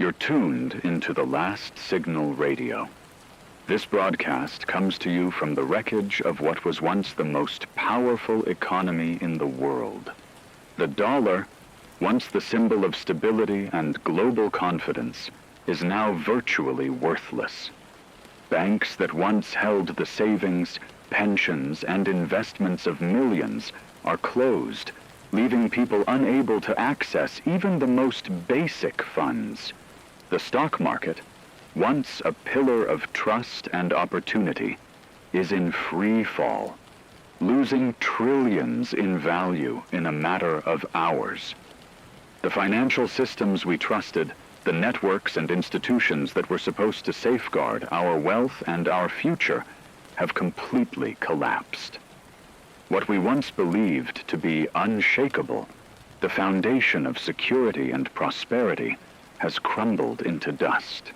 You're tuned into the Last Signal Radio. This broadcast comes to you from the wreckage of what was once the most powerful economy in the world. The dollar, once the symbol of stability and global confidence, is now virtually worthless. Banks that once held the savings, pensions, and investments of millions are closed, leaving people unable to access even the most basic funds. The stock market, once a pillar of trust and opportunity, is in free fall, losing trillions in value in a matter of hours. The financial systems we trusted, the networks and institutions that were supposed to safeguard our wealth and our future, have completely collapsed. What we once believed to be unshakable, the foundation of security and prosperity, has crumbled into dust.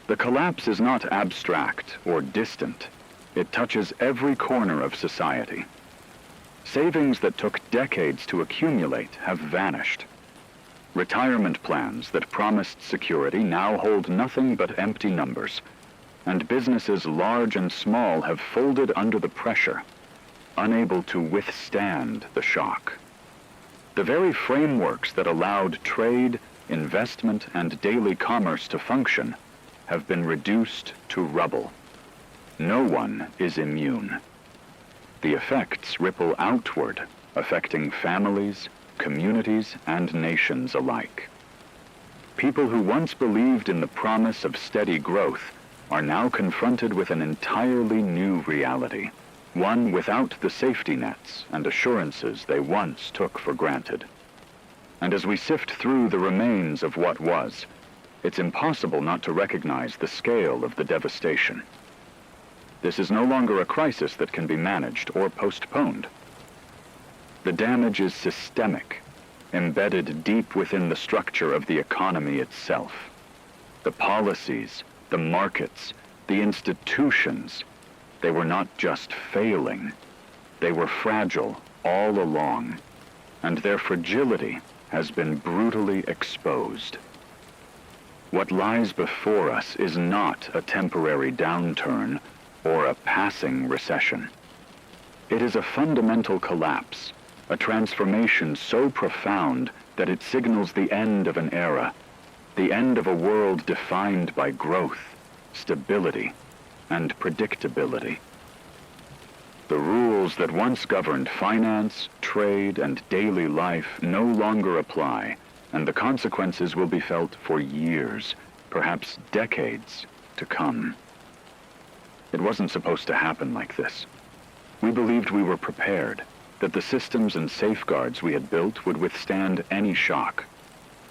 The collapse is not abstract or distant. It touches every corner of society. Savings that took decades to accumulate have vanished. Retirement plans that promised security now hold nothing but empty numbers, and businesses large and small have folded under the pressure, unable to withstand the shock. The very frameworks that allowed trade, investment, and daily commerce to function have been reduced to rubble. No one is immune. The effects ripple outward, affecting families, communities, and nations alike. People who once believed in the promise of steady growth are now confronted with an entirely new reality, one without the safety nets and assurances they once took for granted. And as we sift through the remains of what was, it's impossible not to recognize the scale of the devastation. This is no longer a crisis that can be managed or postponed. The damage is systemic, embedded deep within the structure of the economy itself. The policies, the markets, the institutions, they were not just failing, they were fragile all along, and their fragility has been brutally exposed. What lies before us is not a temporary downturn or a passing recession. It is a fundamental collapse, a transformation so profound that it signals the end of an era, the end of a world defined by growth, stability, and predictability. The rules that once governed finance, trade, and daily life no longer apply, and the consequences will be felt for years, perhaps decades, to come. It wasn't supposed to happen like this. We believed we were prepared, that the systems and safeguards we had built would withstand any shock.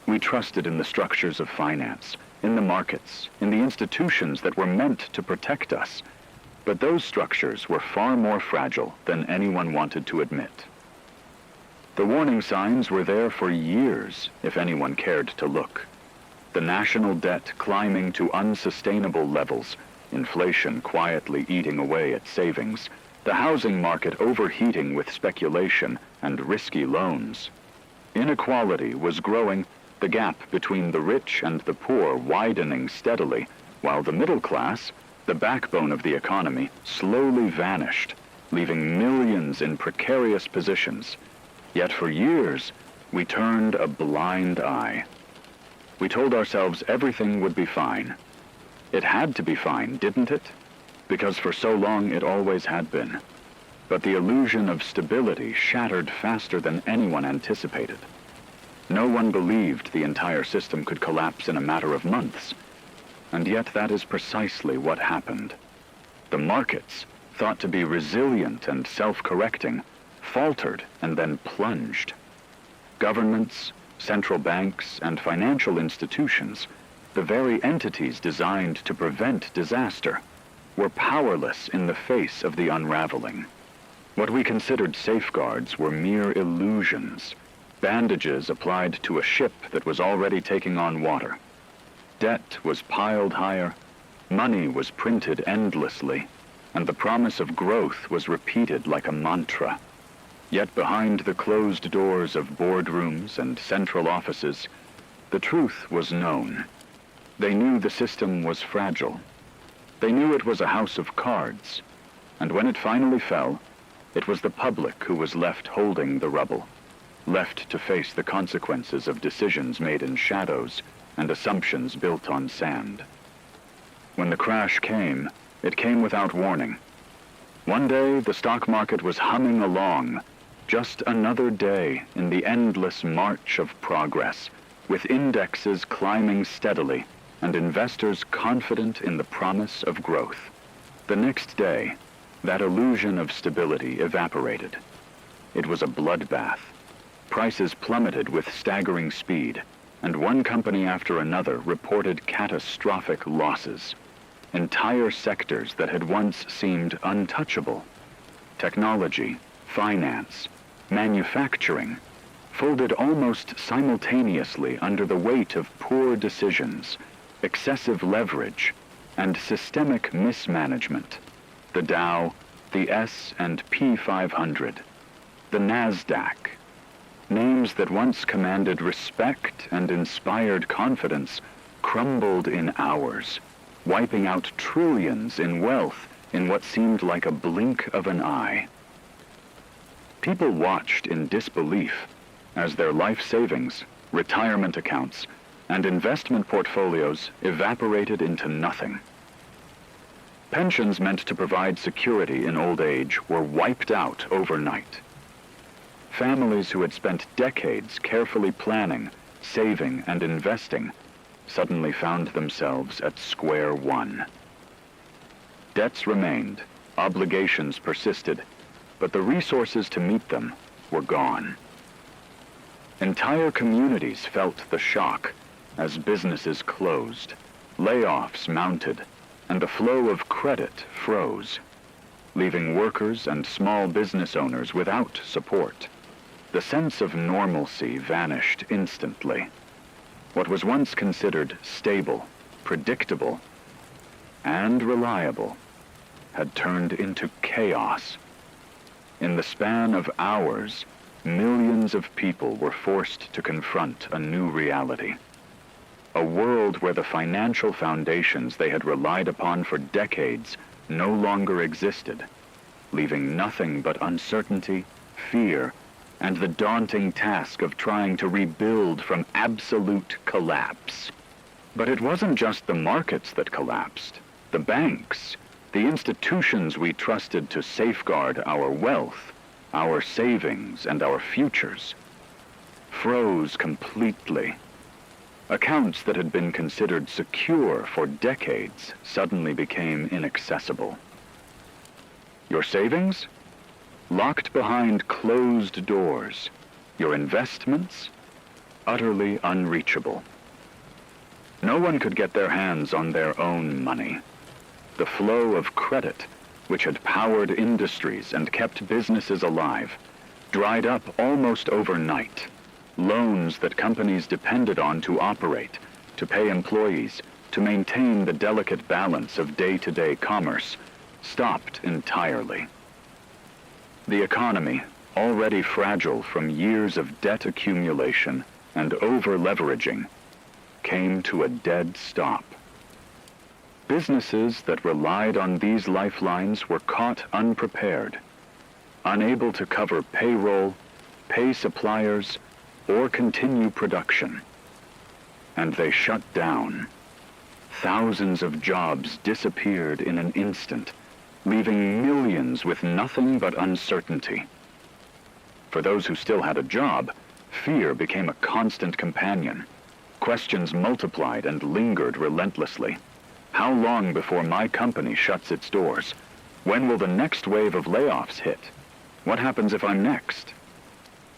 We trusted in the structures of finance, in the markets, in the institutions that were meant to protect us. But those structures were far more fragile than anyone wanted to admit. The warning signs were there for years, if anyone cared to look. The national debt climbing to unsustainable levels, inflation quietly eating away at savings, the housing market overheating with speculation and risky loans. Inequality was growing, the gap between the rich and the poor widening steadily, while the middle class, the backbone of the economy, slowly vanished, leaving millions in precarious positions. Yet for years, we turned a blind eye. We told ourselves everything would be fine. It had to be fine, didn't it? Because for so long it always had been. But the illusion of stability shattered faster than anyone anticipated. No one believed the entire system could collapse in a matter of months. And yet that is precisely what happened. The markets, thought to be resilient and self-correcting, faltered and then plunged. Governments, central banks, and financial institutions, the very entities designed to prevent disaster, were powerless in the face of the unraveling. What we considered safeguards were mere illusions, bandages applied to a ship that was already taking on water. Debt was piled higher, money was printed endlessly, and the promise of growth was repeated like a mantra. Yet behind the closed doors of boardrooms and central offices, the truth was known. They knew the system was fragile. They knew it was a house of cards, and when it finally fell, it was the public who was left holding the rubble, left to face the consequences of decisions made in shadows and assumptions built on sand. When the crash came, it came without warning. One day, the stock market was humming along, just another day in the endless march of progress, with indexes climbing steadily and investors confident in the promise of growth. The next day, that illusion of stability evaporated. It was a bloodbath. Prices plummeted with staggering speed, and one company after another reported catastrophic losses. Entire sectors that had once seemed untouchable, technology, finance, manufacturing, folded almost simultaneously under the weight of poor decisions, excessive leverage, and systemic mismanagement. The Dow, the S&P 500, the Nasdaq, names that once commanded respect and inspired confidence, crumbled in hours, wiping out trillions in wealth in what seemed like a blink of an eye. People watched in disbelief as their life savings, retirement accounts, and investment portfolios evaporated into nothing. Pensions meant to provide security in old age were wiped out overnight. Families who had spent decades carefully planning, saving, and investing suddenly found themselves at square one. Debts remained, obligations persisted, but the resources to meet them were gone. Entire communities felt the shock as businesses closed, layoffs mounted, and the flow of credit froze, leaving workers and small business owners without support. The sense of normalcy vanished instantly. What was once considered stable, predictable, and reliable had turned into chaos. In the span of hours, millions of people were forced to confront a new reality. A world where the financial foundations they had relied upon for decades no longer existed, leaving nothing but uncertainty, fear, and the daunting task of trying to rebuild from absolute collapse. But it wasn't just the markets that collapsed. The banks, the institutions we trusted to safeguard our wealth, our savings, and our futures, froze completely. Accounts that had been considered secure for decades suddenly became inaccessible. Your savings? Locked behind closed doors. Your investments? Utterly unreachable. No one could get their hands on their own money. The flow of credit, which had powered industries and kept businesses alive, dried up almost overnight. Loans that companies depended on to operate, to pay employees, to maintain the delicate balance of day-to-day commerce, stopped entirely. The economy, already fragile from years of debt accumulation and over-leveraging, came to a dead stop. Businesses that relied on these lifelines were caught unprepared, unable to cover payroll, pay suppliers, or continue production. And they shut down. Thousands of jobs disappeared in an instant, leaving millions with nothing but uncertainty. For those who still had a job, fear became a constant companion. Questions multiplied and lingered relentlessly. How long before my company shuts its doors? When will the next wave of layoffs hit? What happens if I'm next?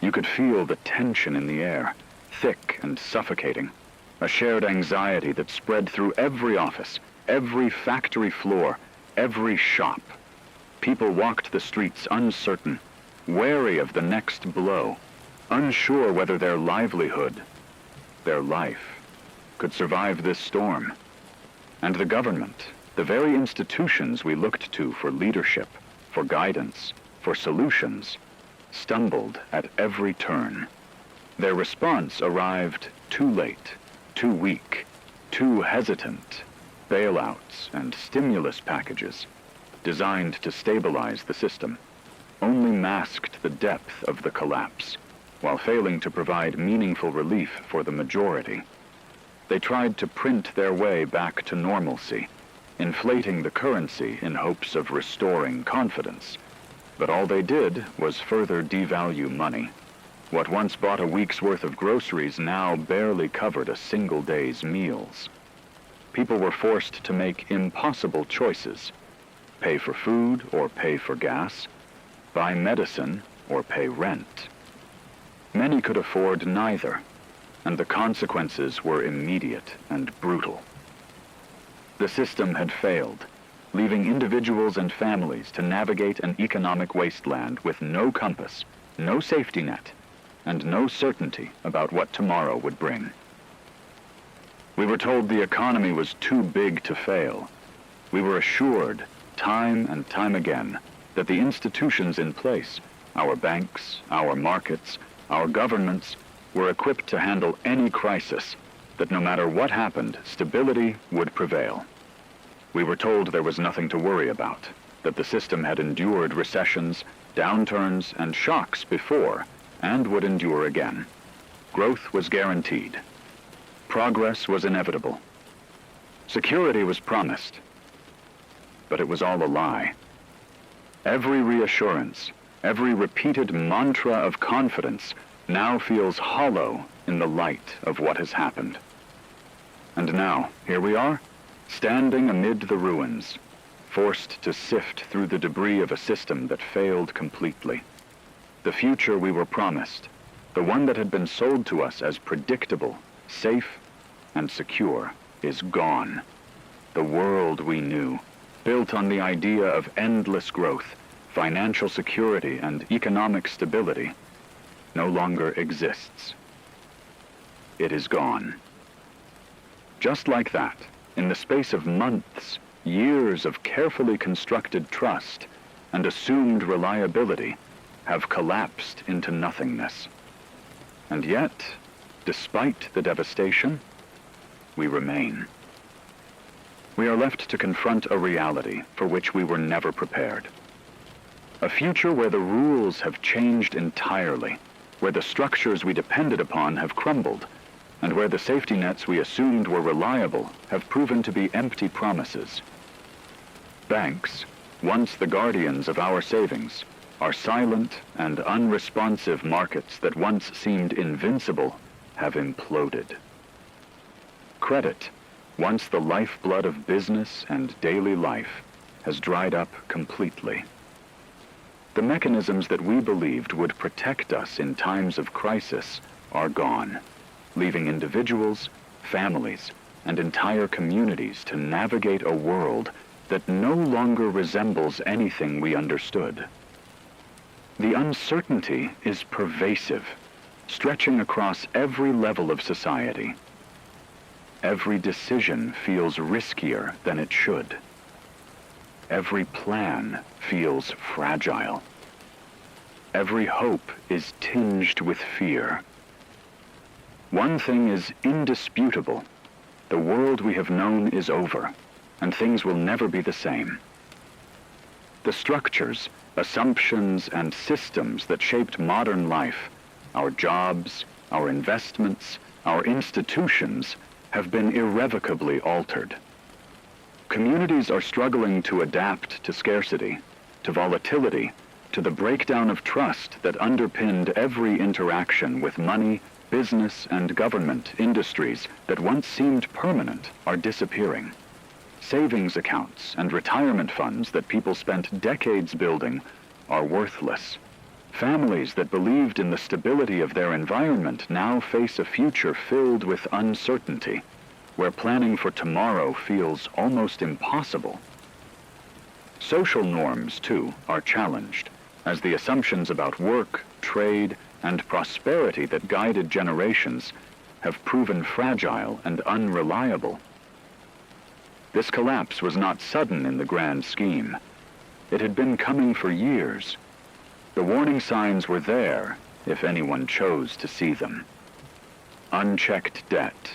You could feel the tension in the air, thick and suffocating, a shared anxiety that spread through every office, every factory floor, every shop. People walked the streets uncertain, wary of the next blow, unsure whether their livelihood, their life, could survive this storm. And the government, the very institutions we looked to for leadership, for guidance, for solutions, stumbled at every turn. Their response arrived too late, too weak, too hesitant, bailouts and stimulus packages designed to stabilize the system only masked the depth of the collapse, while failing to provide meaningful relief for the majority. They tried to print their way back to normalcy, inflating the currency in hopes of restoring confidence. But all they did was further devalue money. What once bought a week's worth of groceries now barely covered a single day's meals. People were forced to make impossible choices: pay for food or pay for gas, buy medicine or pay rent. Many could afford neither, and the consequences were immediate and brutal. The system had failed, leaving individuals and families to navigate an economic wasteland with no compass, no safety net, and no certainty about what tomorrow would bring. We were told the economy was too big to fail. We were assured, time and time again, that the institutions in place, our banks, our markets, our governments, were equipped to handle any crisis, that no matter what happened, stability would prevail. We were told there was nothing to worry about, that the system had endured recessions, downturns, and shocks before, and would endure again. Growth was guaranteed. Progress was inevitable. Security was promised. But it was all a lie. Every reassurance, every repeated mantra of confidence now feels hollow in the light of what has happened. And now, here we are, standing amid the ruins, forced to sift through the debris of a system that failed completely. The future we were promised, the one that had been sold to us as predictable, safe, and secure, is gone. The world we knew, built on the idea of endless growth, financial security, and economic stability, no longer exists. It is gone. Just like that, in the space of months, years of carefully constructed trust and assumed reliability have collapsed into nothingness. And yet, despite the devastation, we remain. We are left to confront a reality for which we were never prepared. A future where the rules have changed entirely, where the structures we depended upon have crumbled, and where the safety nets we assumed were reliable have proven to be empty promises. Banks, once the guardians of our savings, are silent and unresponsive markets that once seemed invincible have imploded. Credit, once the lifeblood of business and daily life, has dried up completely. The mechanisms that we believed would protect us in times of crisis are gone, leaving individuals, families, and entire communities to navigate a world that no longer resembles anything we understood. The uncertainty is pervasive, stretching across every level of society. Every decision feels riskier than it should. Every plan feels fragile. Every hope is tinged with fear. One thing is indisputable. The world we have known is over, and things will never be the same. The structures, assumptions, and systems that shaped modern life, our jobs, our investments, our institutions, have been irrevocably altered. Communities are struggling to adapt to scarcity, to volatility, to the breakdown of trust that underpinned every interaction with money, business, and government industries that once seemed permanent are disappearing. Savings accounts and retirement funds that people spent decades building are worthless. Families that believed in the stability of their environment now face a future filled with uncertainty, where planning for tomorrow feels almost impossible. Social norms, too, are challenged, as the assumptions about work, trade, and prosperity that guided generations have proven fragile and unreliable. This collapse was not sudden in the grand scheme. It had been coming for years. The warning signs were there, if anyone chose to see them. Unchecked debt,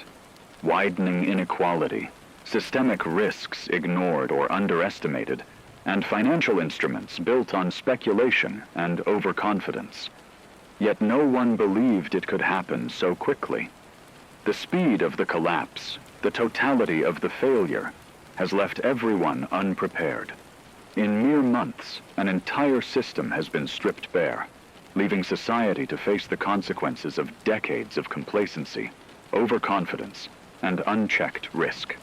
widening inequality, systemic risks ignored or underestimated, and financial instruments built on speculation and overconfidence. Yet no one believed it could happen so quickly. The speed of the collapse, the totality of the failure, has left everyone unprepared. In mere months, an entire system has been stripped bare, leaving society to face the consequences of decades of complacency, overconfidence, and unchecked risk.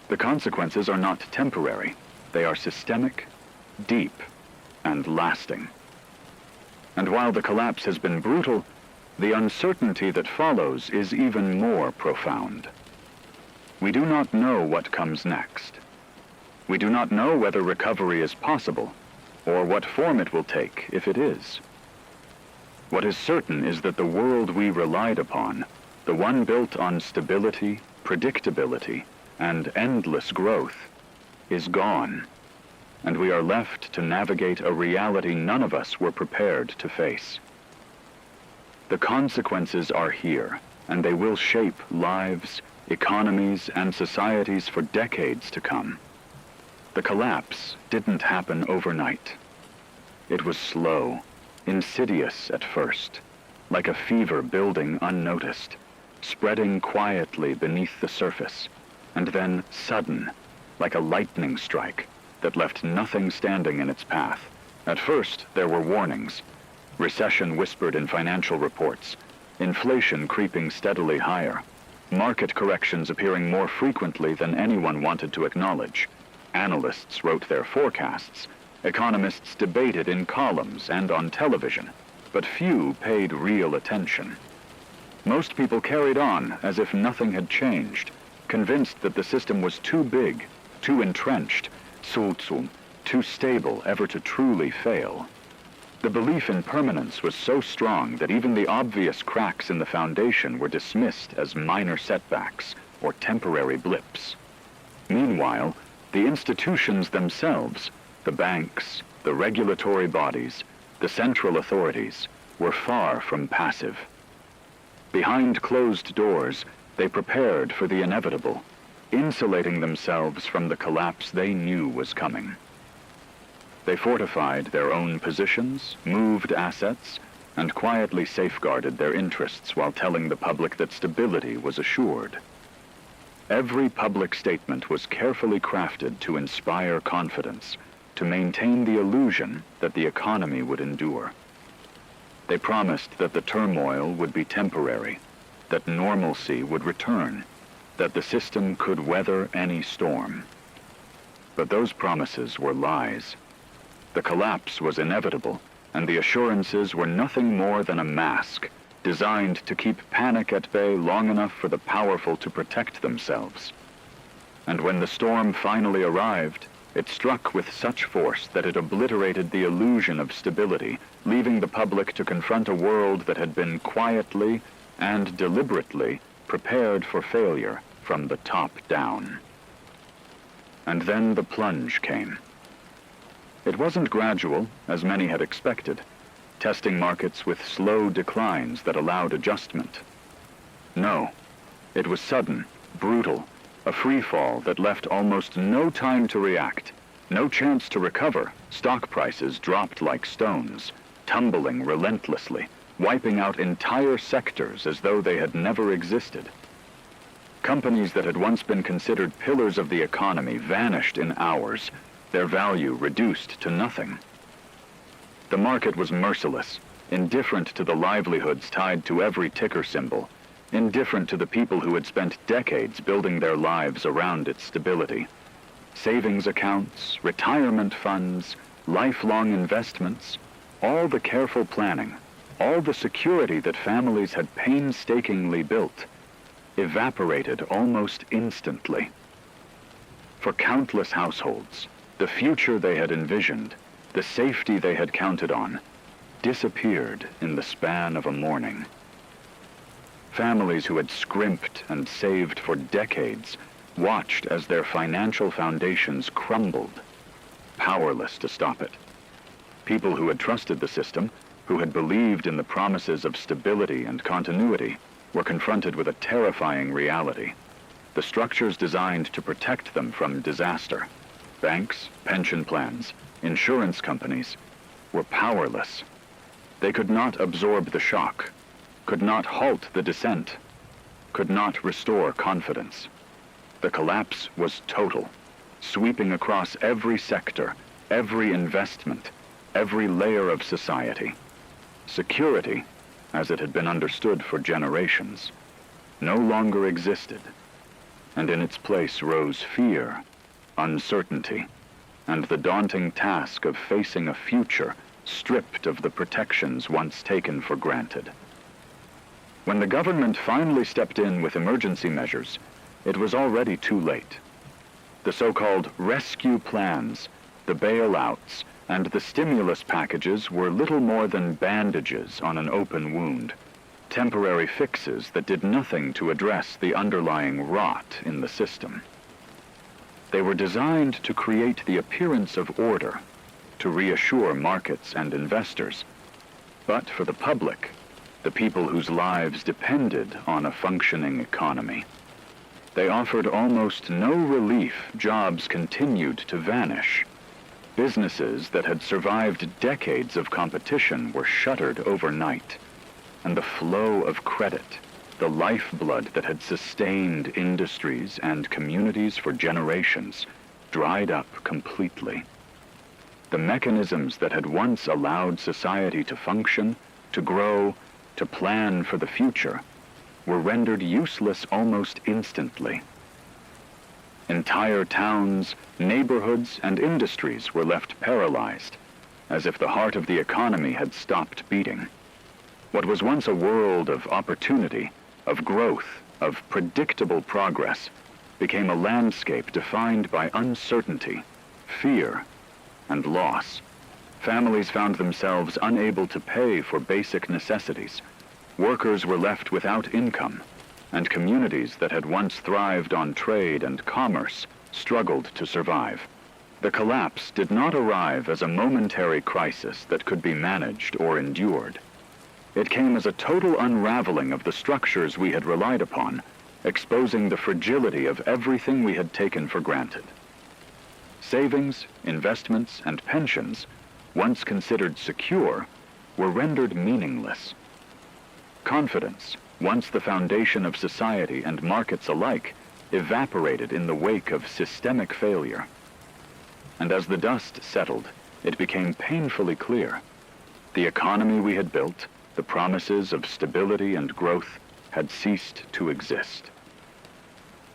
The consequences are not temporary. They are systemic, deep, and lasting. And while the collapse has been brutal, the uncertainty that follows is even more profound. We do not know what comes next. We do not know whether recovery is possible, or what form it will take if it is. What is certain is that the world we relied upon, the one built on stability, predictability, and endless growth, is gone, and we are left to navigate a reality none of us were prepared to face. The consequences are here, and they will shape lives, economies, and societies for decades to come. The collapse didn't happen overnight. It was slow, insidious at first, like a fever building unnoticed, spreading quietly beneath the surface, and then sudden, like a lightning strike that left nothing standing in its path. At first, there were warnings. Recession whispered in financial reports, inflation creeping steadily higher, market corrections appearing more frequently than anyone wanted to acknowledge. Analysts wrote their forecasts, economists debated in columns and on television, but few paid real attention. Most people carried on as if nothing had changed, convinced that the system was too big, too entrenched, too stable ever to truly fail. The belief in permanence was so strong that even the obvious cracks in the foundation were dismissed as minor setbacks or temporary blips. Meanwhile, the institutions themselves, the banks, the regulatory bodies, the central authorities, were far from passive. Behind closed doors, they prepared for the inevitable, insulating themselves from the collapse they knew was coming. They fortified their own positions, moved assets, and quietly safeguarded their interests while telling the public that stability was assured. Every public statement was carefully crafted to inspire confidence, to maintain the illusion that the economy would endure. They promised that the turmoil would be temporary, that normalcy would return, that the system could weather any storm. But those promises were lies. The collapse was inevitable, and the assurances were nothing more than a mask, designed to keep panic at bay long enough for the powerful to protect themselves. And when the storm finally arrived, it struck with such force that it obliterated the illusion of stability, leaving the public to confront a world that had been quietly and deliberately prepared for failure from the top down. And then the plunge came. It wasn't gradual, as many had expected, testing markets with slow declines that allowed adjustment. No, it was sudden, brutal, a free fall that left almost no time to react, no chance to recover. Stock prices dropped like stones, tumbling relentlessly, wiping out entire sectors as though they had never existed. Companies that had once been considered pillars of the economy vanished in hours, their value reduced to nothing. The market was merciless, indifferent to the livelihoods tied to every ticker symbol, indifferent to the people who had spent decades building their lives around its stability. Savings accounts, retirement funds, lifelong investments, all the careful planning, all the security that families had painstakingly built, evaporated almost instantly. For countless households, the future they had envisioned, the safety they had counted on, disappeared in the span of a morning. Families who had scrimped and saved for decades watched as their financial foundations crumbled, powerless to stop it. People who had trusted the system, who had believed in the promises of stability and continuity, were confronted with a terrifying reality. The structures designed to protect them from disaster, banks, pension plans, insurance companies, were powerless. They could not absorb the shock, could not halt the descent, could not restore confidence. The collapse was total, sweeping across every sector, every investment, every layer of society. Security, as it had been understood for generations, no longer existed, and in its place rose fear, uncertainty, and the daunting task of facing a future stripped of the protections once taken for granted. When the government finally stepped in with emergency measures, it was already too late. The so-called rescue plans, the bailouts, and the stimulus packages were little more than bandages on an open wound, temporary fixes that did nothing to address the underlying rot in the system. They were designed to create the appearance of order, to reassure markets and investors. But for the public, the people whose lives depended on a functioning economy, they offered almost no relief. Jobs continued to vanish. Businesses that had survived decades of competition were shuttered overnight, and the flow of credit, the lifeblood that had sustained industries and communities for generations, dried up completely. The mechanisms that had once allowed society to function, to grow, to plan for the future, were rendered useless almost instantly. Entire towns, neighborhoods, and industries were left paralyzed, as if the heart of the economy had stopped beating. What was once a world of opportunity, of growth, of predictable progress, became a landscape defined by uncertainty, fear, and loss. Families found themselves unable to pay for basic necessities. Workers were left without income, and communities that had once thrived on trade and commerce struggled to survive. The collapse did not arrive as a momentary crisis that could be managed or endured. It came as a total unraveling of the structures we had relied upon, exposing the fragility of everything we had taken for granted. Savings, investments, and pensions, once considered secure, were rendered meaningless. Confidence, once the foundation of society and markets alike, evaporated in the wake of systemic failure. And as the dust settled, it became painfully clear. The economy we had built, the promises of stability and growth, had ceased to exist.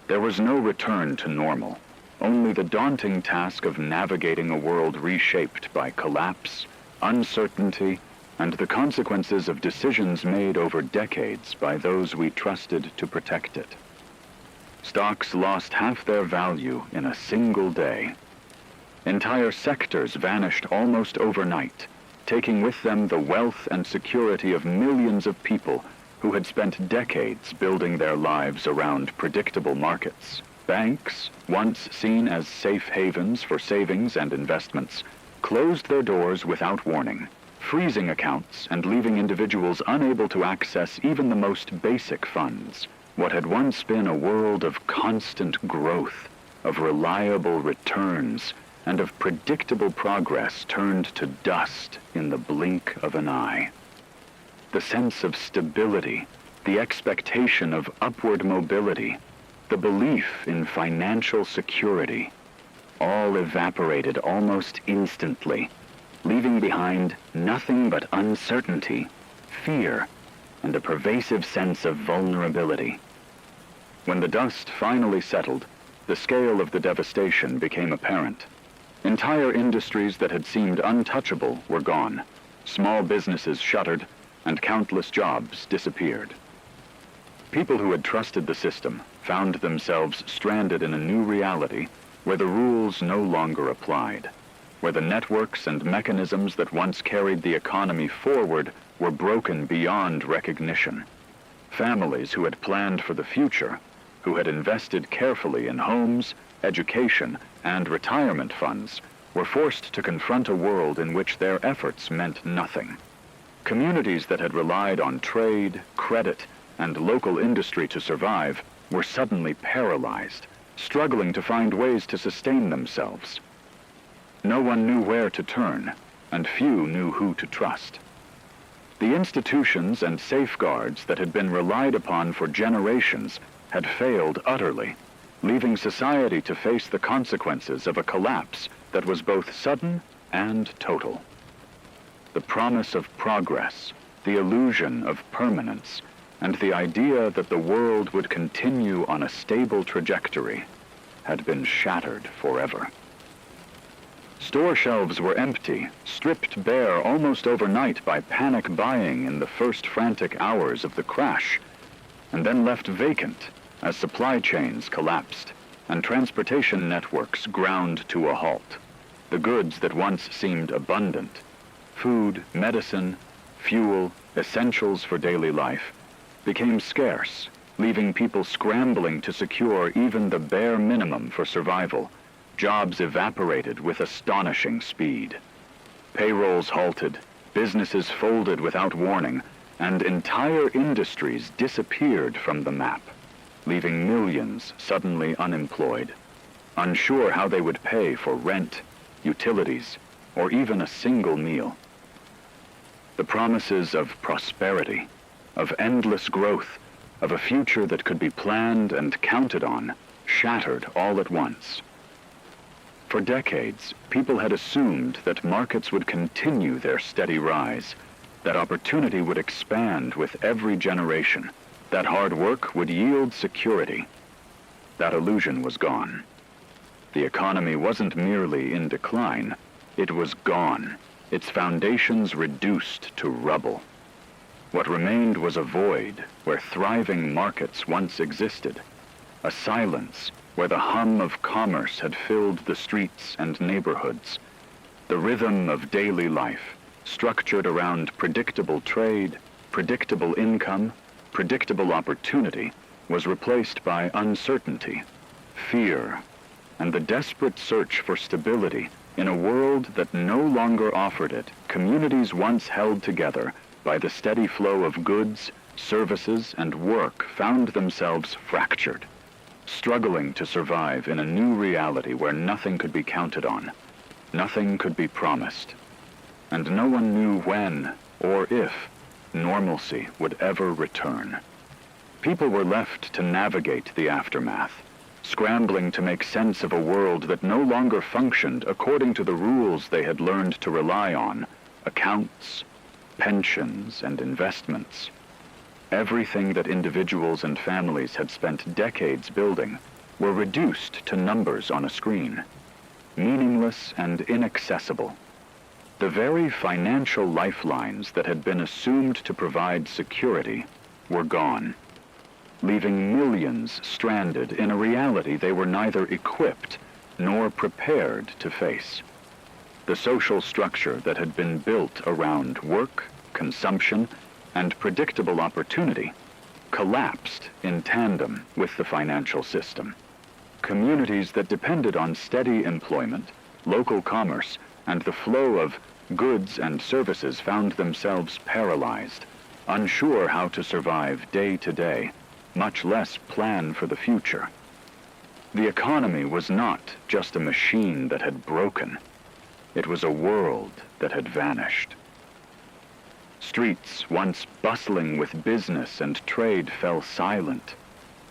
There was no return to normal, only the daunting task of navigating a world reshaped by collapse, uncertainty, and the consequences of decisions made over decades by those we trusted to protect it. Stocks lost half their value in a single day. Entire sectors vanished almost overnight, taking with them the wealth and security of millions of people who had spent decades building their lives around predictable markets. Banks, once seen as safe havens for savings and investments, closed their doors without warning, freezing accounts and leaving individuals unable to access even the most basic funds. What had once been a world of constant growth, of reliable returns, and of predictable progress turned to dust in the blink of an eye. The sense of stability, the expectation of upward mobility, the belief in financial security, all evaporated almost instantly, leaving behind nothing but uncertainty, fear, and a pervasive sense of vulnerability. When the dust finally settled, the scale of the devastation became apparent. Entire industries that had seemed untouchable were gone. Small businesses shuttered, and countless jobs disappeared. People who had trusted the system found themselves stranded in a new reality where the rules no longer applied, where the networks and mechanisms that once carried the economy forward were broken beyond recognition. Families who had planned for the future, who had invested carefully in homes, education, and retirement funds, were forced to confront a world in which their efforts meant nothing. Communities that had relied on trade, credit, and local industry to survive were suddenly paralyzed, struggling to find ways to sustain themselves. No one knew where to turn, and few knew who to trust. The institutions and safeguards that had been relied upon for generations had failed utterly, leaving society to face the consequences of a collapse that was both sudden and total. The promise of progress, the illusion of permanence, and the idea that the world would continue on a stable trajectory had been shattered forever. Store shelves were empty, stripped bare almost overnight by panic buying in the first frantic hours of the crash, and then left vacant as supply chains collapsed and transportation networks ground to a halt. The goods that once seemed abundant, food, medicine, fuel, essentials for daily life, became scarce, leaving people scrambling to secure even the bare minimum for survival. Jobs evaporated with astonishing speed. Payrolls halted, businesses folded without warning, and entire industries disappeared from the map, leaving millions suddenly unemployed, unsure how they would pay for rent, utilities, or even a single meal. The promises of prosperity, of endless growth, of a future that could be planned and counted on, shattered all at once. For decades, people had assumed that markets would continue their steady rise, that opportunity would expand with every generation, that hard work would yield security. That illusion was gone. The economy wasn't merely in decline, it was gone, its foundations reduced to rubble. What remained was a void where thriving markets once existed, a silence where the hum of commerce had filled the streets and neighborhoods. The rhythm of daily life, structured around predictable trade, predictable income, predictable opportunity, was replaced by uncertainty, fear, and the desperate search for stability in a world that no longer offered it. Communities once held together by the steady flow of goods, services, and work found themselves fractured, struggling to survive in a new reality where nothing could be counted on, nothing could be promised, and no one knew when or if normalcy would ever return. People were left to navigate the aftermath, scrambling to make sense of a world that no longer functioned according to the rules they had learned to rely on: accounts, pensions, and investments. Everything that individuals and families had spent decades building were reduced to numbers on a screen, meaningless and inaccessible. The very financial lifelines that had been assumed to provide security were gone, leaving millions stranded in a reality they were neither equipped nor prepared to face. The social structure that had been built around work, consumption, and predictable opportunity collapsed in tandem with the financial system. Communities that depended on steady employment, local commerce, and the flow of goods and services found themselves paralyzed, unsure how to survive day to day, much less plan for the future. The economy was not just a machine that had broken. It was a world that had vanished. Streets once bustling with business and trade fell silent.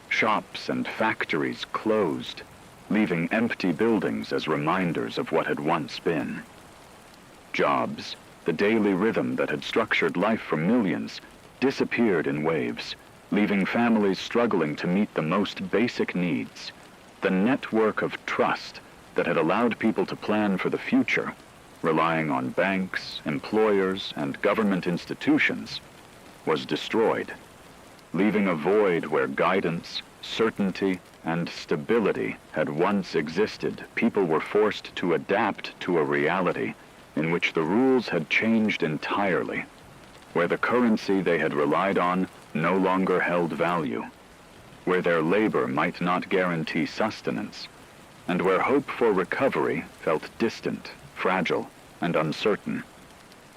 Shops and factories closed, leaving empty buildings as reminders of what had once been. Jobs, the daily rhythm that had structured life for millions, disappeared in waves, leaving families struggling to meet the most basic needs. The network of trust that had allowed people to plan for the future, relying on banks, employers, and government institutions, was destroyed, leaving a void where guidance, certainty, and stability had once existed. People were forced to adapt to a reality in which the rules had changed entirely, where the currency they had relied on no longer held value, where their labor might not guarantee sustenance, and where hope for recovery felt distant, fragile, and uncertain.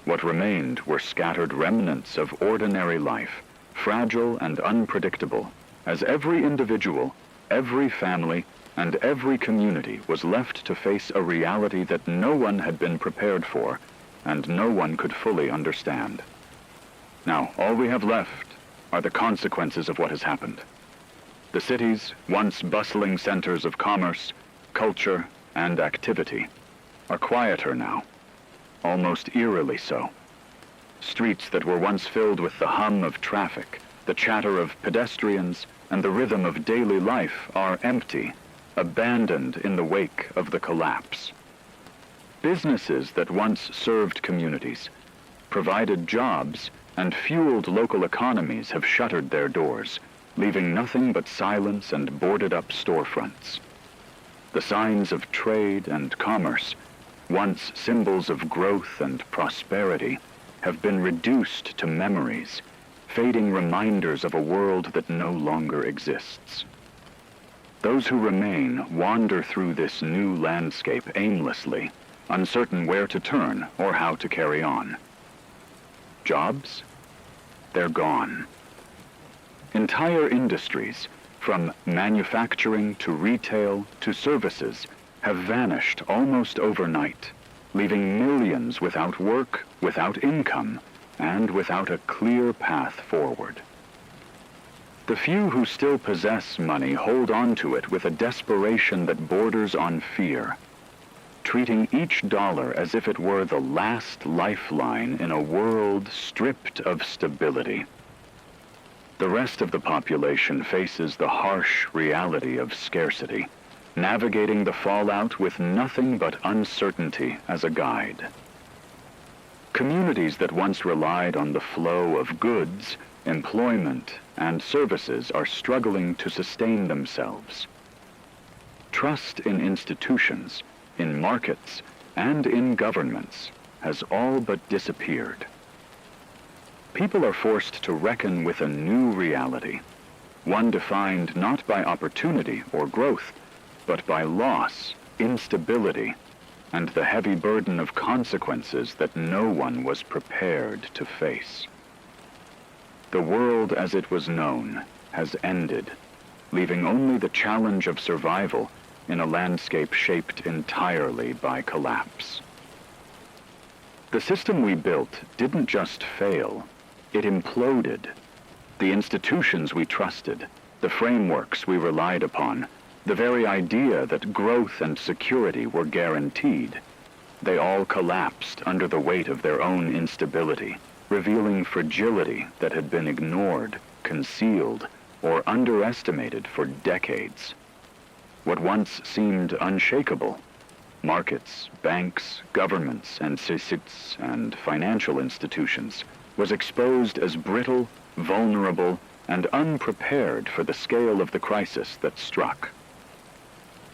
What remained were scattered remnants of ordinary life, fragile and unpredictable, as every individual, every family, and every community was left to face a reality that no one had been prepared for, and no one could fully understand. Now, all we have left are the consequences of what has happened. The cities, once bustling centers of commerce, culture, and activity, are quieter now, almost eerily so. Streets that were once filled with the hum of traffic, the chatter of pedestrians, and the rhythm of daily life are empty, abandoned in the wake of the collapse. Businesses that once served communities, provided jobs, and fueled local economies have shuttered their doors, leaving nothing but silence and boarded-up storefronts. The signs of trade and commerce, once symbols of growth and prosperity, have been reduced to memories, fading reminders of a world that no longer exists. Those who remain wander through this new landscape aimlessly, uncertain where to turn or how to carry on. Jobs? They're gone. Entire industries, from manufacturing to retail to services, have vanished almost overnight, leaving millions without work, without income, and without a clear path forward. The few who still possess money hold on to it with a desperation that borders on fear, treating each dollar as if it were the last lifeline in a world stripped of stability. The rest of the population faces the harsh reality of scarcity, navigating the fallout with nothing but uncertainty as a guide. Communities that once relied on the flow of goods, employment, and services are struggling to sustain themselves. Trust in institutions, in markets, and in governments has all but disappeared. People are forced to reckon with a new reality, one defined not by opportunity or growth, but by loss, instability, and the heavy burden of consequences that no one was prepared to face. The world as it was known has ended, leaving only the challenge of survival in a landscape shaped entirely by collapse. The system we built didn't just fail, it imploded. The institutions we trusted, the frameworks we relied upon, the very idea that growth and security were guaranteed, they all collapsed under the weight of their own instability, revealing fragility that had been ignored, concealed, or underestimated for decades. What once seemed unshakable, markets, banks, governments, and systems and financial institutions, was exposed as brittle, vulnerable, and unprepared for the scale of the crisis that struck.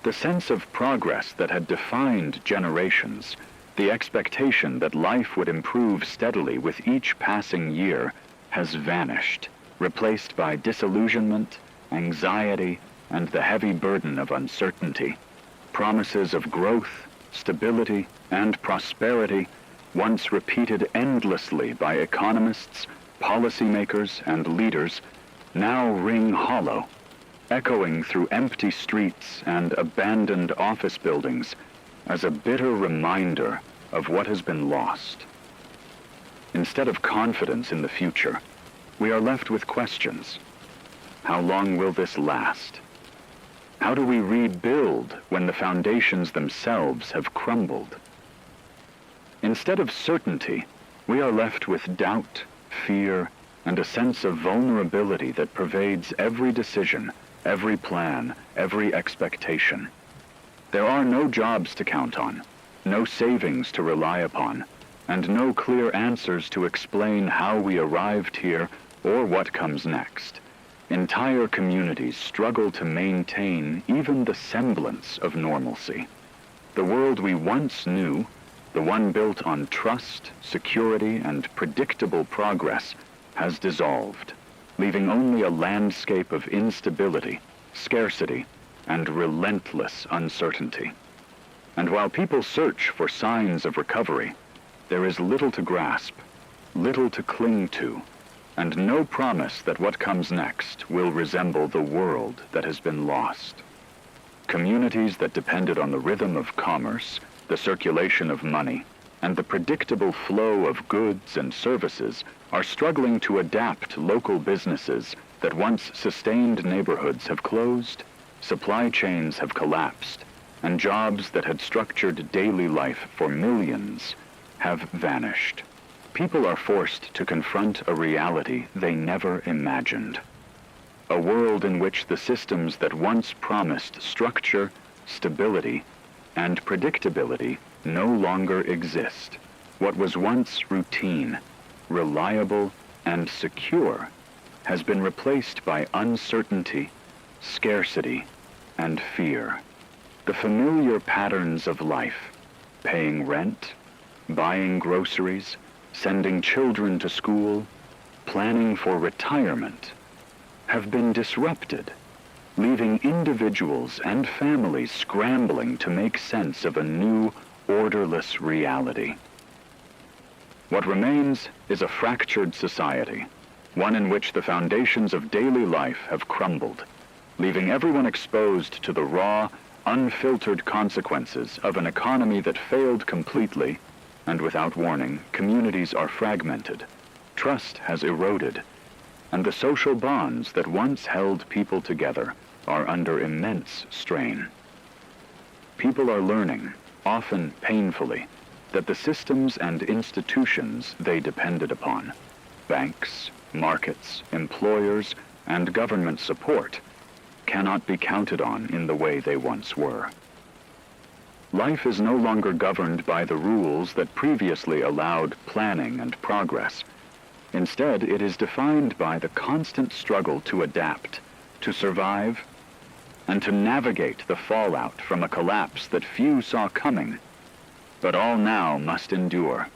The sense of progress that had defined generations, the expectation that life would improve steadily with each passing year, has vanished, replaced by disillusionment, anxiety, and the heavy burden of uncertainty. Promises of growth, stability, and prosperity, once repeated endlessly by economists, policymakers, and leaders, now ring hollow, echoing through empty streets and abandoned office buildings as a bitter reminder of what has been lost. Instead of confidence in the future, we are left with questions. How long will this last? How do we rebuild when the foundations themselves have crumbled? Instead of certainty, we are left with doubt, fear, and a sense of vulnerability that pervades every decision, every plan, every expectation. There are no jobs to count on, no savings to rely upon, and no clear answers to explain how we arrived here or what comes next. Entire communities struggle to maintain even the semblance of normalcy. The world we once knew, the one built on trust, security, and predictable progress, has dissolved, leaving only a landscape of instability, scarcity, and relentless uncertainty. And while people search for signs of recovery, there is little to grasp, little to cling to, and no promise that what comes next will resemble the world that has been lost. Communities that depended on the rhythm of commerce, the circulation of money, and the predictable flow of goods and services are struggling to adapt. Local businesses that once sustained neighborhoods have closed, supply chains have collapsed, and jobs that had structured daily life for millions have vanished. People are forced to confront a reality they never imagined. A world in which the systems that once promised structure, stability, and predictability no longer exist. What was once routine, reliable, and secure has been replaced by uncertainty, scarcity, and fear. The familiar patterns of life, paying rent, buying groceries, sending children to school, planning for retirement, have been disrupted, leaving individuals and families scrambling to make sense of a new, orderless reality. What remains is a fractured society, one in which the foundations of daily life have crumbled, leaving everyone exposed to the raw, unfiltered consequences of an economy that failed completely, and without warning, communities are fragmented, trust has eroded, and the social bonds that once held people together are under immense strain. People are learning, often painfully, that the systems and institutions they depended upon, banks, markets, employers, and government support, cannot be counted on in the way they once were. Life is no longer governed by the rules that previously allowed planning and progress. Instead, it is defined by the constant struggle to adapt, to survive, and to navigate the fallout from a collapse that few saw coming, but all now must endure.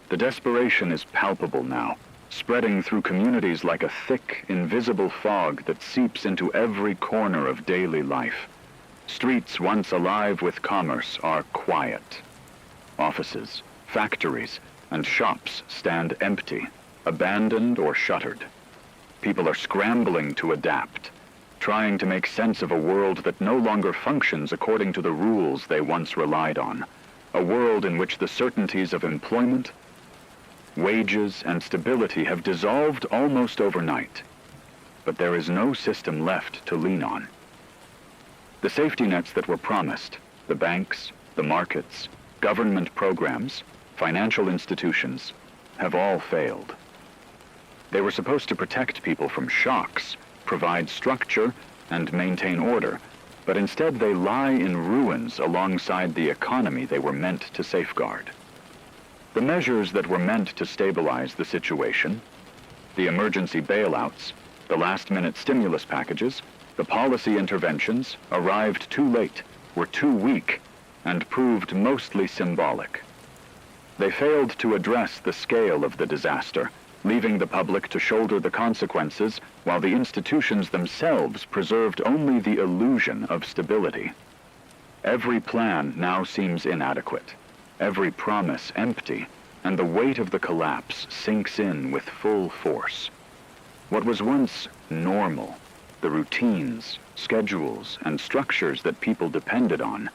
The desperation is palpable now, spreading through communities like a thick, invisible fog that seeps into every corner of daily life. Streets once alive with commerce are quiet. Offices, factories, and shops stand empty, abandoned or shuttered. People are scrambling to adapt, trying to make sense of a world that no longer functions according to the rules they once relied on, a world in which the certainties of employment, wages, and stability have dissolved almost overnight, but there is no system left to lean on. The safety nets that were promised, the banks, the markets, government programs, financial institutions, have all failed. They were supposed to protect people from shocks, provide structure, and maintain order, but instead they lie in ruins alongside the economy they were meant to safeguard. The measures that were meant to stabilize the situation, the emergency bailouts, the last-minute stimulus packages, the policy interventions, arrived too late, were too weak, and proved mostly symbolic. They failed to address the scale of the disaster, leaving the public to shoulder the consequences while the institutions themselves preserved only the illusion of stability. Every plan now seems inadequate, every promise empty, and the weight of the collapse sinks in with full force. What was once normal, the routines, schedules, and structures that people depended on,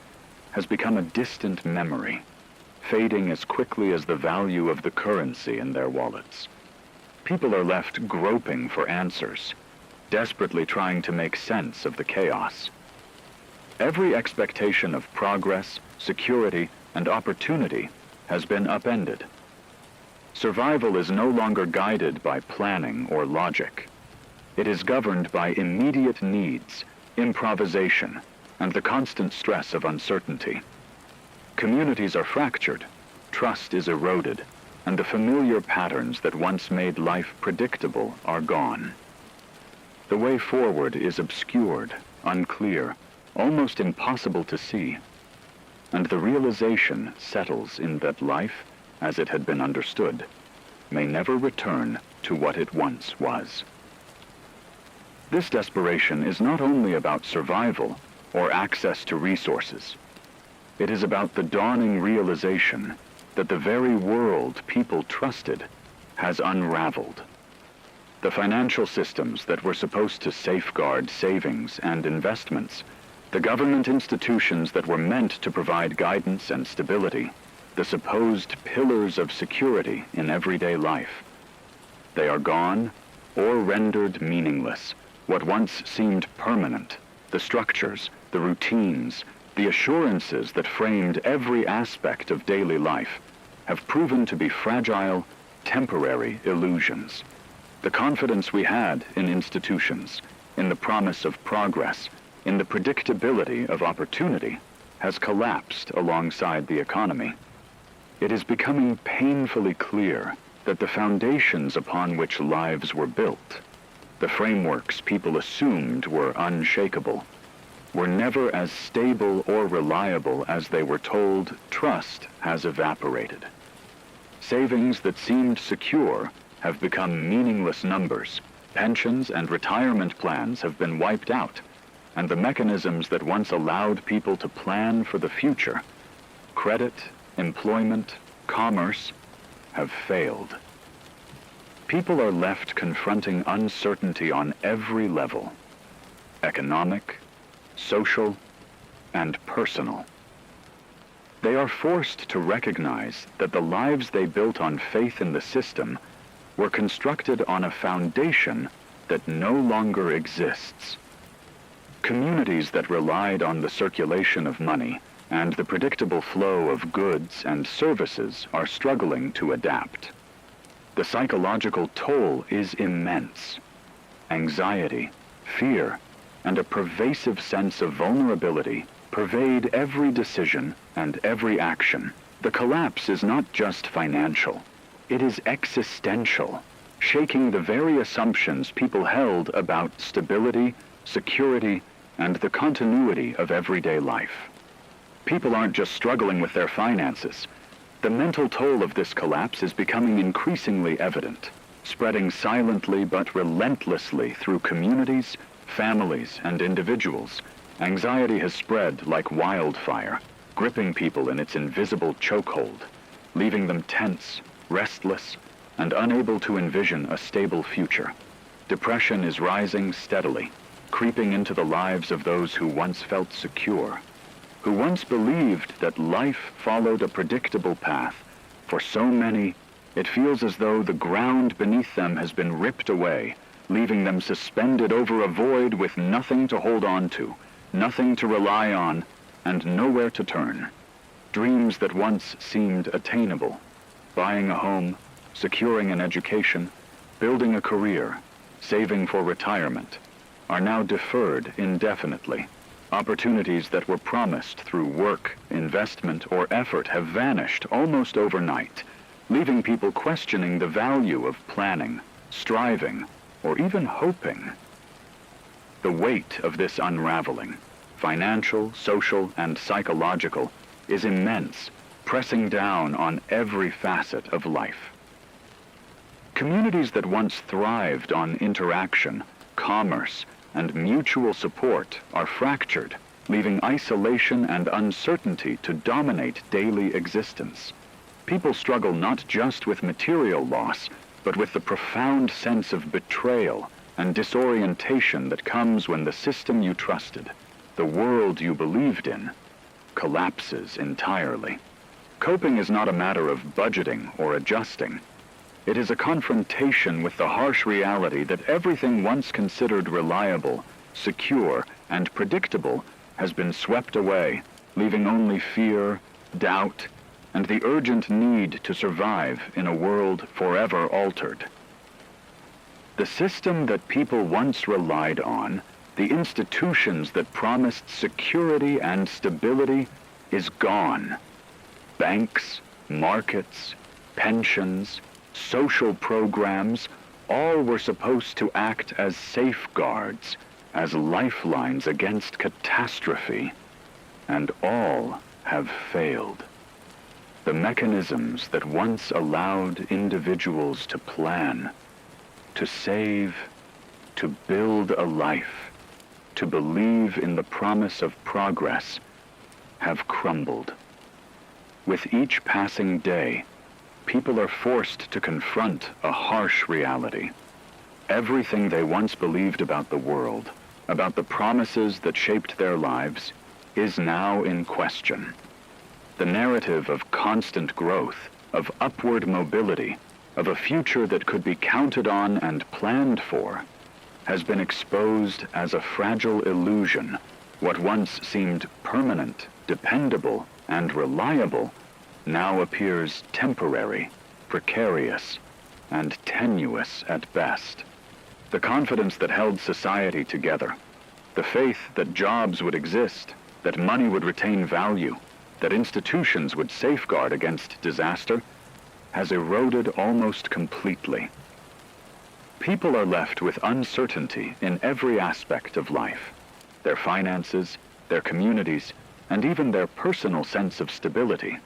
has become a distant memory, fading as quickly as the value of the currency in their wallets. People are left groping for answers, desperately trying to make sense of the chaos. Every expectation of progress, security, and opportunity has been upended. Survival is no longer guided by planning or logic. It is governed by immediate needs, improvisation, and the constant stress of uncertainty. Communities are fractured, trust is eroded, and the familiar patterns that once made life predictable are gone. The way forward is obscured, unclear, almost impossible to see, and the realization settles in that life, as it had been understood, may never return to what it once was. This desperation is not only about survival or access to resources. It is about the dawning realization that the very world people trusted has unraveled. The financial systems that were supposed to safeguard savings and investments, the government institutions that were meant to provide guidance and stability, the supposed pillars of security in everyday life. They are gone or rendered meaningless. What once seemed permanent, the structures, the routines, the assurances that framed every aspect of daily life, have proven to be fragile, temporary illusions. The confidence we had in institutions, in the promise of progress, in the predictability of opportunity, has collapsed alongside the economy. It is becoming painfully clear that the foundations upon which lives were built, the frameworks people assumed were unshakable, were never as stable or reliable as they were told. Trust has evaporated. Savings that seemed secure have become meaningless numbers. Pensions and retirement plans have been wiped out, and the mechanisms that once allowed people to plan for the future, credit, employment, commerce, have failed. People are left confronting uncertainty on every level: economic, social, and personal. They are forced to recognize that the lives they built on faith in the system were constructed on a foundation that no longer exists. Communities that relied on the circulation of money and the predictable flow of goods and services are struggling to adapt. The psychological toll is immense. Anxiety, fear, and a pervasive sense of vulnerability pervade every decision and every action. The collapse is not just financial. It is existential, shaking the very assumptions people held about stability, security, and the continuity of everyday life. People aren't just struggling with their finances. The mental toll of this collapse is becoming increasingly evident, spreading silently but relentlessly through communities, families, and individuals. Anxiety has spread like wildfire, gripping people in its invisible chokehold, leaving them tense, restless, and unable to envision a stable future. Depression is rising steadily, creeping into the lives of those who once felt secure, who once believed that life followed a predictable path. For so many, it feels as though the ground beneath them has been ripped away, leaving them suspended over a void with nothing to hold on to, nothing to rely on, and nowhere to turn. Dreams that once seemed attainable, buying a home, securing an education, building a career, saving for retirement, are now deferred indefinitely. Opportunities that were promised through work, investment, or effort have vanished almost overnight, leaving people questioning the value of planning, striving, or even hoping. The weight of this unraveling, financial, social, and psychological, is immense, pressing down on every facet of life. Communities that once thrived on interaction, commerce, and mutual support are fractured, leaving isolation and uncertainty to dominate daily existence. People struggle not just with material loss, but with the profound sense of betrayal and disorientation that comes when the system you trusted, the world you believed in, collapses entirely. Coping is not a matter of budgeting or adjusting. It is a confrontation with the harsh reality that everything once considered reliable, secure, and predictable has been swept away, leaving only fear, doubt, and the urgent need to survive in a world forever altered. The system that people once relied on, the institutions that promised security and stability, is gone. Banks, markets, pensions, social programs, all were supposed to act as safeguards, as lifelines against catastrophe, and all have failed. The mechanisms that once allowed individuals to plan, to save, to build a life, to believe in the promise of progress, have crumbled. With each passing day, people are forced to confront a harsh reality. Everything they once believed about the world, about the promises that shaped their lives, is now in question. The narrative of constant growth, of upward mobility, of a future that could be counted on and planned for, has been exposed as a fragile illusion. What once seemed permanent, dependable, and reliable now appears temporary, precarious, and tenuous at best. The confidence that held society together, the faith that jobs would exist, that money would retain value, that institutions would safeguard against disaster, has eroded almost completely. People are left with uncertainty in every aspect of life: their finances, their communities, and even their personal sense of stability.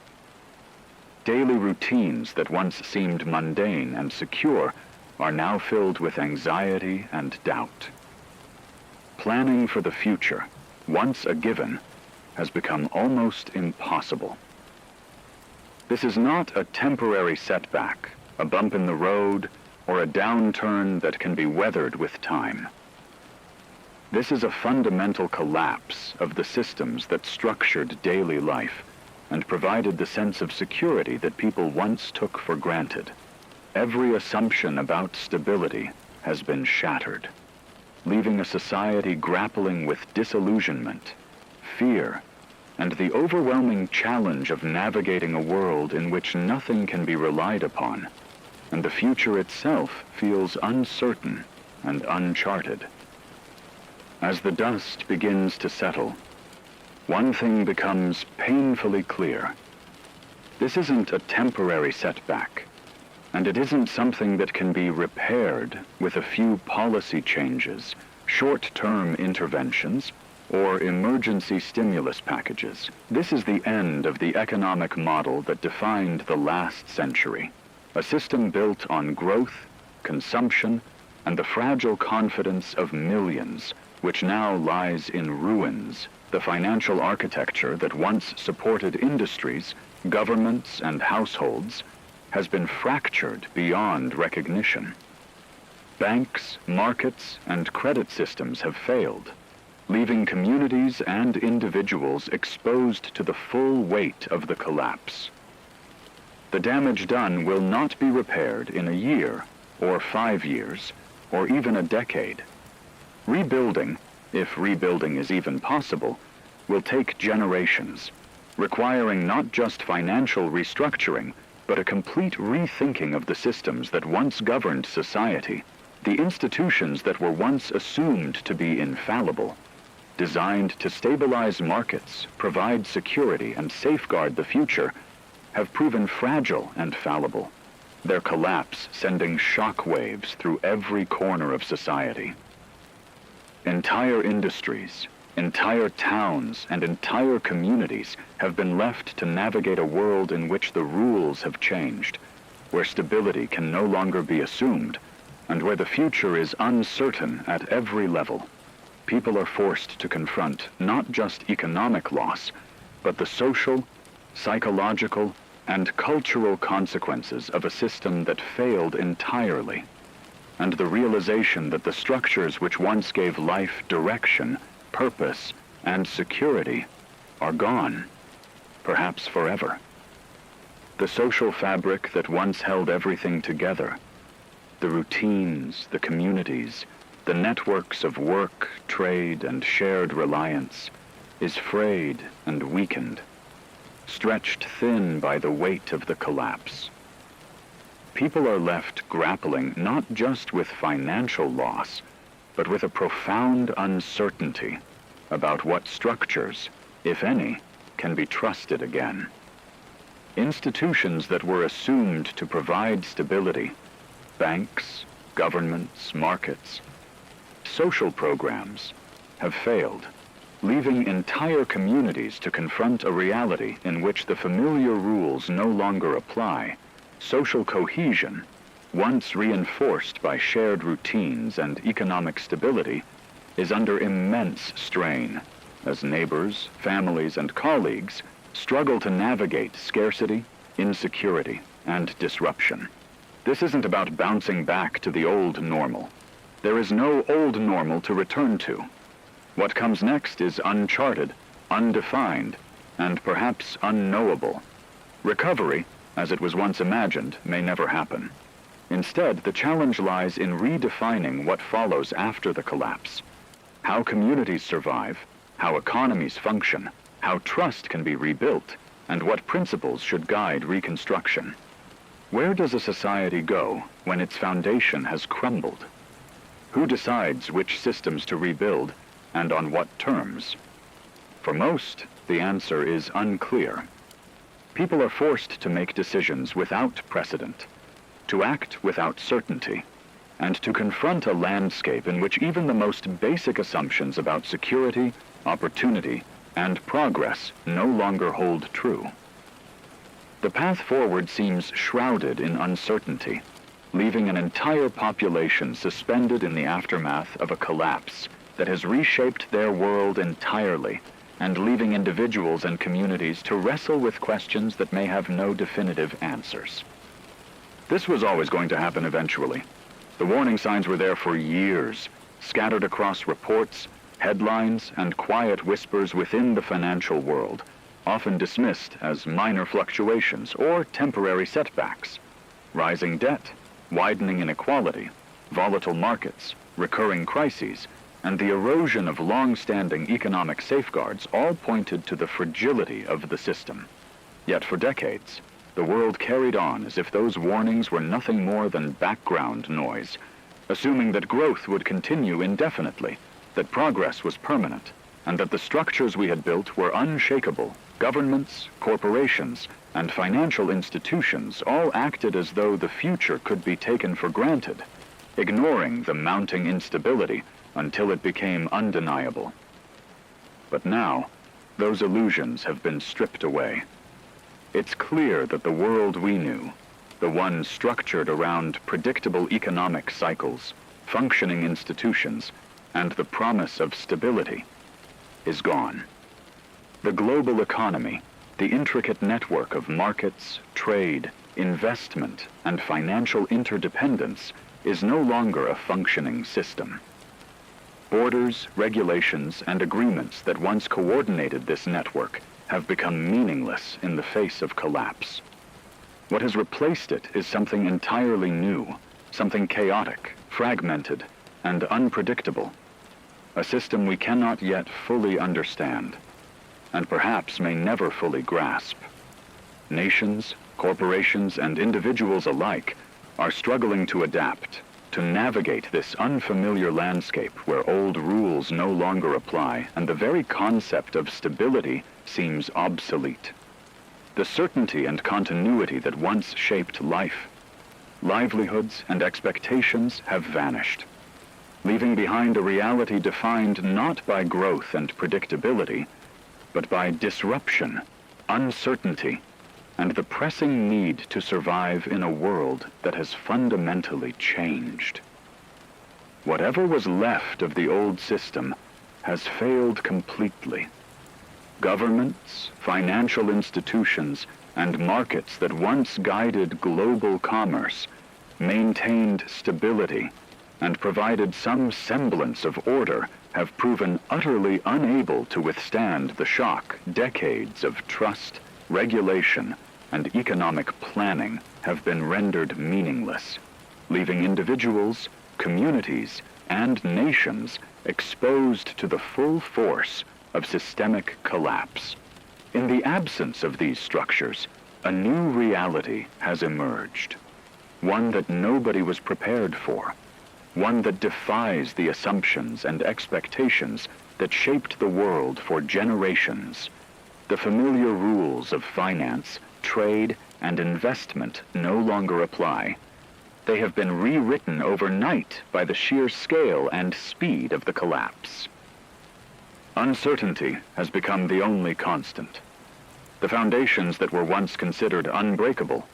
Daily routines that once seemed mundane and secure are now filled with anxiety and doubt. Planning for the future, once a given, has become almost impossible. This is not a temporary setback, a bump in the road, or a downturn that can be weathered with time. This is a fundamental collapse of the systems that structured daily life and provided the sense of security that people once took for granted. Every assumption about stability has been shattered, leaving a society grappling with disillusionment, fear, and the overwhelming challenge of navigating a world in which nothing can be relied upon, and the future itself feels uncertain and uncharted. As the dust begins to settle, one thing becomes painfully clear. This isn't a temporary setback, and it isn't something that can be repaired with a few policy changes, short-term interventions, or emergency stimulus packages. This is the end of the economic model that defined the last century, a system built on growth, consumption, and the fragile confidence of millions, which now lies in ruins. The financial architecture that once supported industries, governments, and households has been fractured beyond recognition. Banks, markets, and credit systems have failed, leaving communities and individuals exposed to the full weight of the collapse. The damage done will not be repaired in a year, or 5 years, or even a decade. Rebuilding, if rebuilding is even possible, will take generations, requiring not just financial restructuring, but a complete rethinking of the systems that once governed society, the institutions that were once assumed to be infallible, designed to stabilize markets, provide security, and safeguard the future, have proven fragile and fallible, their collapse sending shock waves through every corner of society. Entire industries, entire towns, and entire communities have been left to navigate a world in which the rules have changed, where stability can no longer be assumed, and where the future is uncertain at every level. People are forced to confront not just economic loss, but the social, psychological, and cultural consequences of a system that failed entirely, and the realization that the structures which once gave life direction, purpose, and security are gone, perhaps forever. The social fabric that once held everything together, the routines, the communities, the networks of work, trade, and shared reliance, is frayed and weakened, stretched thin by the weight of the collapse. People are left grappling not just with financial loss, but with a profound uncertainty about what structures, if any, can be trusted again. Institutions that were assumed to provide stability, banks, governments, markets, social programs, have failed, leaving entire communities to confront a reality in which the familiar rules no longer apply. Social cohesion, once reinforced by shared routines and economic stability, is under immense strain as neighbors, families, and colleagues struggle to navigate scarcity, insecurity, and disruption. This isn't about bouncing back to the old normal. There is no old normal to return to. What comes next is uncharted, undefined, and perhaps unknowable. Recovery, as it was once imagined, may never happen. Instead, the challenge lies in redefining what follows after the collapse. How communities survive, how economies function, how trust can be rebuilt, and what principles should guide reconstruction. Where does a society go when its foundation has crumbled? Who decides which systems to rebuild, and on what terms? For most, the answer is unclear. People are forced to make decisions without precedent, to act without certainty, and to confront a landscape in which even the most basic assumptions about security, opportunity, and progress no longer hold true. The path forward seems shrouded in uncertainty, leaving an entire population suspended in the aftermath of a collapse that has reshaped their world entirely, and leaving individuals and communities to wrestle with questions that may have no definitive answers. This was always going to happen eventually. The warning signs were there for years, scattered across reports, headlines, and quiet whispers within the financial world, often dismissed as minor fluctuations or temporary setbacks. Rising debt, widening inequality, volatile markets, recurring crises, and the erosion of long-standing economic safeguards all pointed to the fragility of the system. Yet for decades, the world carried on as if those warnings were nothing more than background noise, assuming that growth would continue indefinitely, that progress was permanent, and that the structures we had built were unshakable. Governments, corporations, and financial institutions all acted as though the future could be taken for granted, ignoring the mounting instability until it became undeniable. But now, those illusions have been stripped away. It's clear that the world we knew, the one structured around predictable economic cycles, functioning institutions, and the promise of stability, is gone. The global economy, the intricate network of markets, trade, investment, and financial interdependence is no longer a functioning system. Borders, regulations, and agreements that once coordinated this network have become meaningless in the face of collapse. What has replaced it is something entirely new, something chaotic, fragmented, and unpredictable. A system we cannot yet fully understand, and perhaps may never fully grasp. Nations, corporations, and individuals alike are struggling to adapt, to navigate this unfamiliar landscape where old rules no longer apply and the very concept of stability seems obsolete. The certainty and continuity that once shaped life, livelihoods, and expectations have vanished, leaving behind a reality defined not by growth and predictability, but by disruption, uncertainty, and the pressing need to survive in a world that has fundamentally changed. Whatever was left of the old system has failed completely. Governments, financial institutions, and markets that once guided global commerce, maintained stability, and provided some semblance of order have proven utterly unable to withstand the shock. Decades of trust, regulation, and economic planning have been rendered meaningless, leaving individuals, communities, and nations exposed to the full force of systemic collapse. In the absence of these structures, a new reality has emerged, one that nobody was prepared for, one that defies the assumptions and expectations that shaped the world for generations. The familiar rules of finance, trade, and investment no longer apply. They have been rewritten overnight by the sheer scale and speed of the collapse. Uncertainty has become the only constant. The foundations that were once considered unbreakable,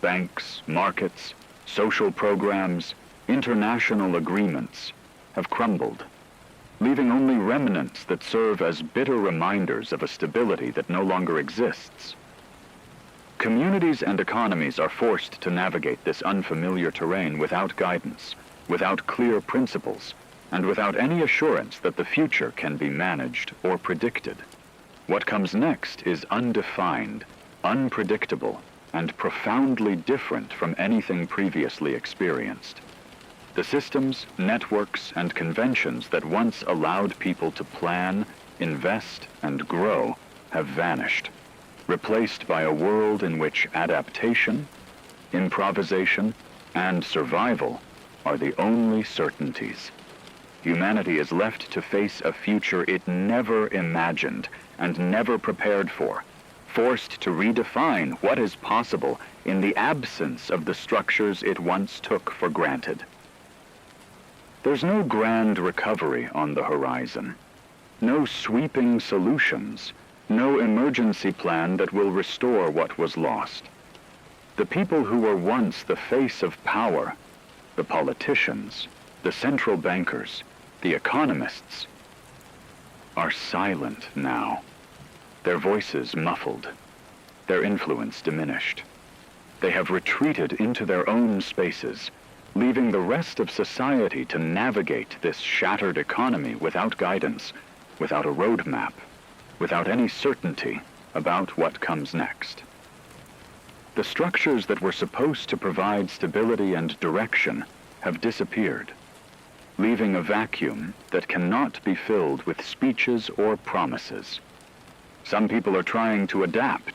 banks, markets, social programs, international agreements, have crumbled, leaving only remnants that serve as bitter reminders of a stability that no longer exists. Communities and economies are forced to navigate this unfamiliar terrain without guidance, without clear principles, and without any assurance that the future can be managed or predicted. What comes next is undefined, unpredictable, and profoundly different from anything previously experienced. The systems, networks, and conventions that once allowed people to plan, invest, and grow have vanished, replaced by a world in which adaptation, improvisation, and survival are the only certainties. Humanity is left to face a future it never imagined and never prepared for, forced to redefine what is possible in the absence of the structures it once took for granted. There's no grand recovery on the horizon, no sweeping solutions, no emergency plan that will restore what was lost. The people who were once the face of power, the politicians, the central bankers, the economists, are silent now, their voices muffled, their influence diminished. They have retreated into their own spaces, leaving the rest of society to navigate this shattered economy without guidance, without a roadmap, without any certainty about what comes next. The structures that were supposed to provide stability and direction have disappeared, leaving a vacuum that cannot be filled with speeches or promises. Some people are trying to adapt,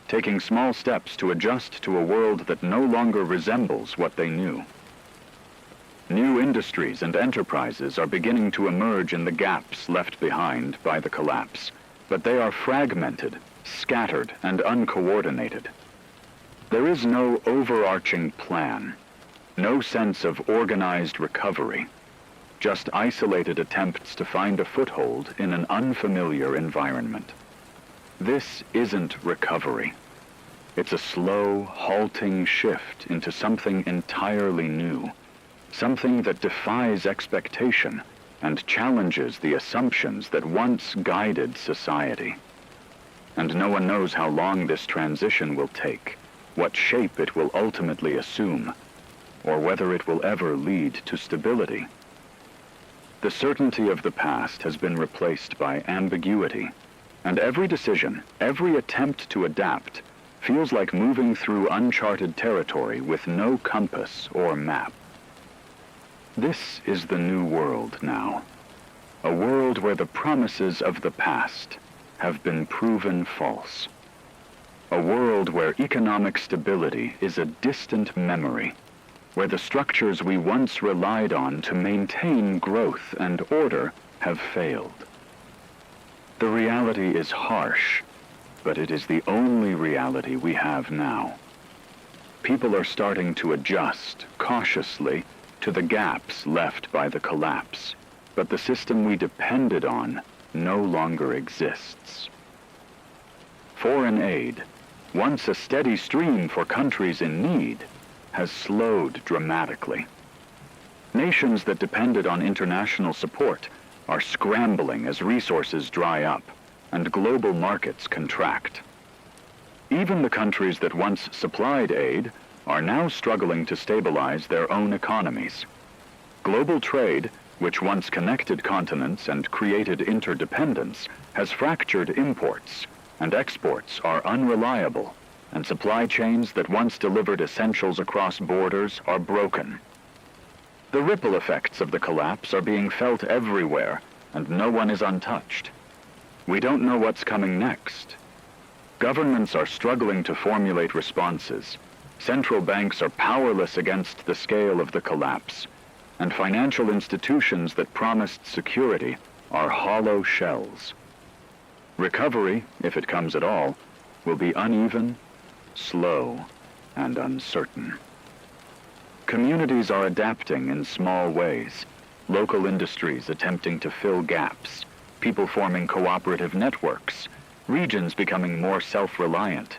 taking small steps to adjust to a world that no longer resembles what they knew. New industries and enterprises are beginning to emerge in the gaps left behind by the collapse, but they are fragmented, scattered, and uncoordinated. There is no overarching plan, no sense of organized recovery, just isolated attempts to find a foothold in an unfamiliar environment. This isn't recovery. It's a slow, halting shift into something entirely new, something that defies expectation and challenges the assumptions that once guided society. And no one knows how long this transition will take, what shape it will ultimately assume, or whether it will ever lead to stability. The certainty of the past has been replaced by ambiguity, and every decision, every attempt to adapt, feels like moving through uncharted territory with no compass or map. This is the new world now, a world where the promises of the past have been proven false, a world where economic stability is a distant memory, where the structures we once relied on to maintain growth and order have failed. The reality is harsh, but it is the only reality we have now. People are starting to adjust, cautiously, to the gaps left by the collapse, but the system we depended on no longer exists. Foreign aid, once a steady stream for countries in need, has slowed dramatically. Nations that depended on international support are scrambling as resources dry up and global markets contract. Even the countries that once supplied aid are now struggling to stabilize their own economies. Global trade, which once connected continents and created interdependence, has fractured imports, and exports are unreliable, and supply chains that once delivered essentials across borders are broken. The ripple effects of the collapse are being felt everywhere, and no one is untouched. We don't know what's coming next. Governments are struggling to formulate responses. Central banks are powerless against the scale of the collapse, and financial institutions that promised security are hollow shells. Recovery, if it comes at all, will be uneven, slow, and uncertain. Communities are adapting in small ways, local industries attempting to fill gaps, people forming cooperative networks, regions becoming more self-reliant.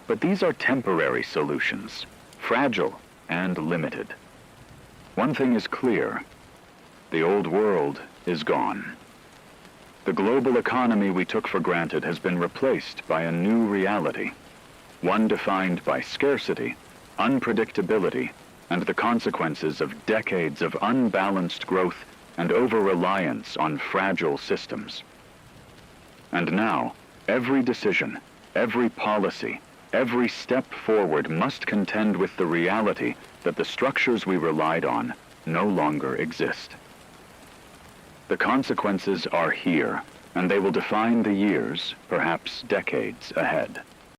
But these are temporary solutions, fragile and limited. One thing is clear: the old world is gone. The global economy we took for granted has been replaced by a new reality. one defined by scarcity, unpredictability, and the consequences of decades of unbalanced growth and over-reliance on fragile systems. And now, every decision, every policy, every step forward must contend with the reality that the structures we relied on no longer exist. The consequences are here, and they will define the years, perhaps decades, ahead.